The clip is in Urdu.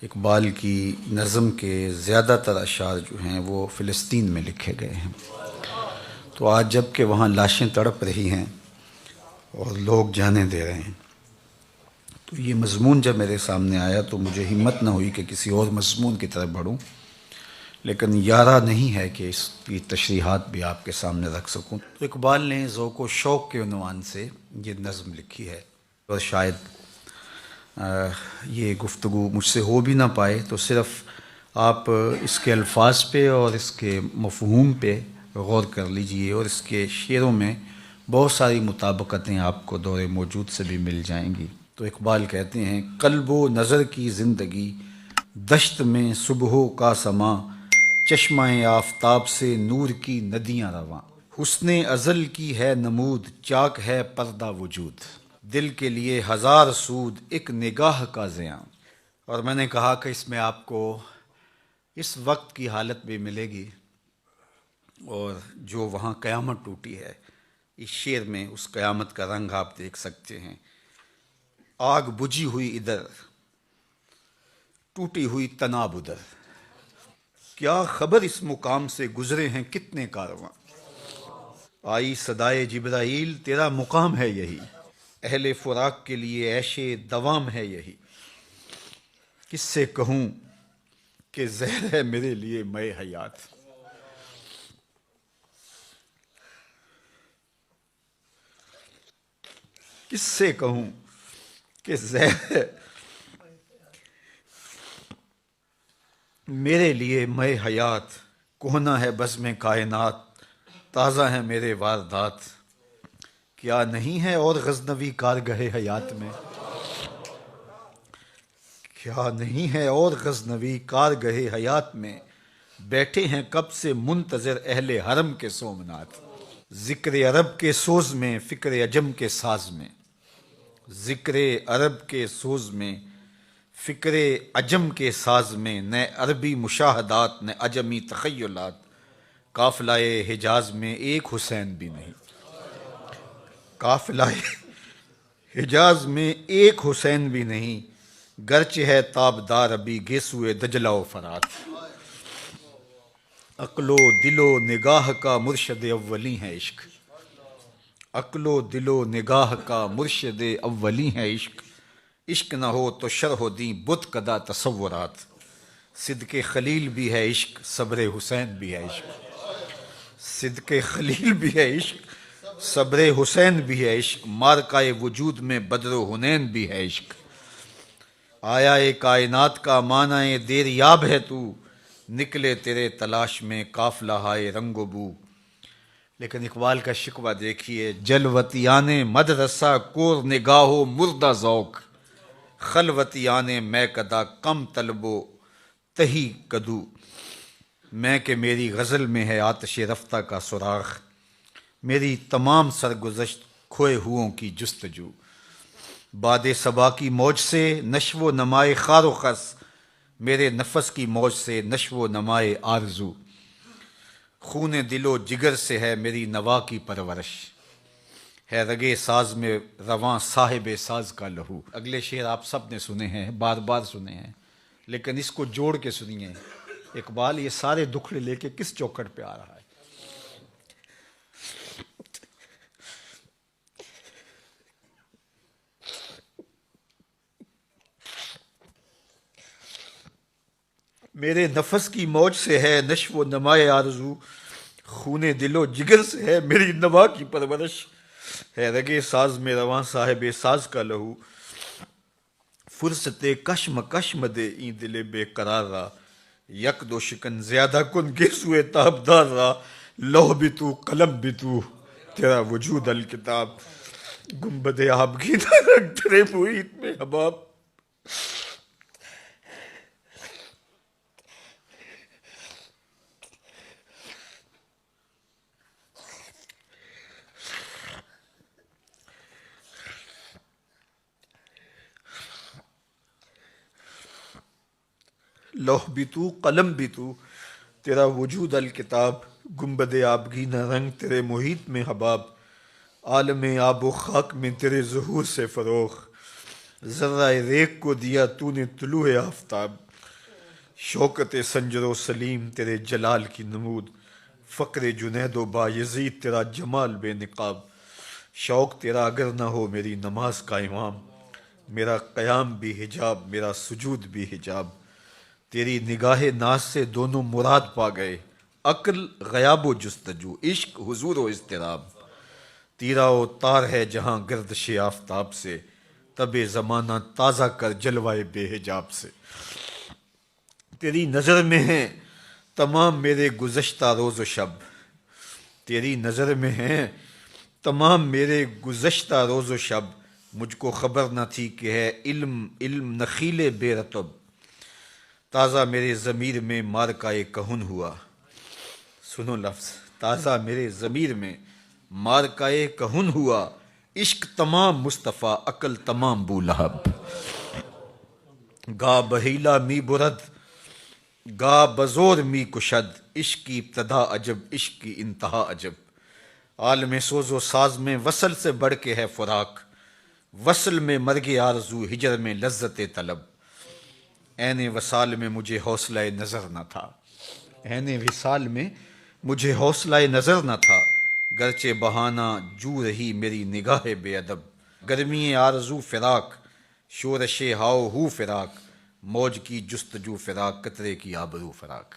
اقبال کی نظم کے زیادہ تر اشعار جو ہیں وہ فلسطین میں لکھے گئے ہیں۔ تو آج جب کہ وہاں لاشیں تڑپ رہی ہیں اور لوگ جانے دے رہے ہیں، تو یہ مضمون جب میرے سامنے آیا تو مجھے ہمت نہ ہوئی کہ کسی اور مضمون کی طرف بڑھوں، لیکن یارہ نہیں ہے کہ اس کی تشریحات بھی آپ کے سامنے رکھ سکوں۔ تو اقبال نے ذوق و شوق کے عنوان سے یہ نظم لکھی ہے، اور شاید یہ گفتگو مجھ سے ہو بھی نہ پائے، تو صرف آپ اس کے الفاظ پہ اور اس کے مفہوم پہ غور کر لیجئے، اور اس کے شعروں میں بہت ساری مطابقتیں آپ کو دور موجود سے بھی مل جائیں گی۔ تو اقبال کہتے ہیں: قلب و نظر کی زندگی دشت میں صبحوں کا سما، چشمہ آفتاب سے نور کی ندیاں رواں، حسن ازل کی ہے نمود، چاک ہے پردہ وجود، دل کے لیے ہزار سود، ایک نگاہ کا زیاں۔ اور میں نے کہا کہ اس میں آپ کو اس وقت کی حالت بھی ملے گی، اور جو وہاں قیامت ٹوٹی ہے اس شعر میں اس قیامت کا رنگ آپ دیکھ سکتے ہیں۔ آگ بجھی ہوئی ادھر، ٹوٹی ہوئی تناب ادھر، کیا خبر اس مقام سے گزرے ہیں کتنے کارواں، آئی صدائے جبرائیل تیرا مقام ہے یہی، اہل فراق کے لیے عیش دوام ہے یہی، کس سے کہوں کہ زہر ہے میرے لیے مے حیات، کس سے کہوں کہ زہر ہے میرے لیے مے حیات، کہنا ہے بزم کائنات، تازہ ہے میرے واردات، کیا نہیں ہے اور غزنوی کارگہ حیات میں، کیا نہیں ہے اور غزنوی کارگہ حیات میں، بیٹھے ہیں کب سے منتظر اہل حرم کے سومنات، ذکر عرب کے سوز میں فکر عجم کے ساز میں، ذکر عرب کے سوز میں فکر عجم کے ساز میں، نہ عربی مشاہدات نہ عجمی تخیلات، قافلہ حجاز میں ایک حسین بھی نہیں، قافلہ حجاز میں ایک حسین بھی نہیں، گرچہ ہے تابدار ابھی گیسوئے دجلہ و فرات، عقل و دل و نگاہ کا مرشد اولی ہے عشق، عقل و دل و نگاہ کا مرشد اولی ہے عشق، عشق نہ ہو تو شرح و دیں بت کدہ تصورات، صدق خلیل بھی ہے عشق، صبر حسین بھی ہے عشق، صدق خلیل بھی ہے عشق، صبر حسین بھی ہے عشق، مارکہ وجود میں بدر و حنین بھی ہے عشق، آیا اے کائنات کا معنی دیر یاب ہے تو، نکلے تیرے تلاش میں قافلہ ہائے رنگ و بو۔ لیکن اقبال کا شکوہ دیکھیے: جلوتیان مدرسہ کور نگاہ و مردہ ذوق، خلوتیان میں کدا کم طلب و تہی کدو، میں کہ میری غزل میں ہے آتش رفتہ کا سراغ، میری تمام سرگزشت کھوئے ہوں کی جستجو، باد صبا کی موج سے نشو و نمائے خار و خس، میرے نفس کی موج سے نشو و نمائے آرزو، خون دل و جگر سے ہے میری نوا کی پرورش، ہے رگے ساز میں رواں صاحب ساز کا لہو۔ اگلے شعر آپ سب نے سنے ہیں، بار بار سنے ہیں، لیکن اس کو جوڑ کے سنیے، اقبال یہ سارے دکھڑے لے کے کس چوکھٹ پہ آ رہا ہے۔ میرے نفس کی موج سے ہے نشو و نمائے آرزو، خون دل و جگر سے ہے میری نوا کی پرورش، ہے رگے ساز میں رواں صاحب ساز کا لہو، فرصت کشم کشم دے این دل بے قرار را، یک دو شکن زیادہ کن گیسوئے تابدار را، لوح بھی تو قلم بھی تو تیرا وجود الکتاب، گنبد آبگینہ رنگ تیرے محیط میں حباب، لوح بھی تو قلم بھی تو تیرا وجود الکتاب، گنبد آبگینہ رنگ تیرے محیط میں حباب، عالم آب و خاک میں تیرے ظہور سے فروغ، ذرہ ریگ کو دیا تو نے طلوع آفتاب، شوکت سنجر و سلیم تیرے جلال کی نمود، فقر جنید و بایزید تیرا جمال بے نقاب، شوق تیرا اگر نہ ہو میری نماز کا امام، میرا قیام بھی حجاب میرا سجود بھی حجاب، تیری نگاہ ناز سے دونوں مراد پا گئے، عقل غیاب و جستجو، عشق حضور و اضطراب، تیرا و تار ہے جہاں گردش آفتاب سے، تب زمانہ تازہ کر جلوائے بے حجاب سے، تیری نظر میں ہیں تمام میرے گزشتہ روز و شب، تیری نظر میں ہیں تمام میرے گزشتہ روز و شب، مجھ کو خبر نہ تھی کہ ہے علم نخیل بے رطب، تازہ میرے ضمیر میں مارکائے کہن ہوا، سنو لفظ، تازہ میرے ضمیر میں مارکائے کہن ہوا، عشق تمام مصطفیٰ عقل تمام بولہب، گا بہیلا می برد گا بزور می کشد، عشق کی ابتدا عجب عشق کی انتہا عجب، عالم سوز و ساز میں وصل سے بڑھ کے ہے فراق، وصل میں مرگ آرزو ہجر میں لذت طلب، عین وصال میں مجھے حوصلہ نظر نہ تھا، عین وصال میں مجھے حوصلہ نظر نہ تھا، گرچہ بہانہ جو رہی میری نگاہ بے ادب، گرمی آرزو فراق شورش ہاؤ ہو فراق، موج کی جستجو فراق قطرے کی آبرو فراق۔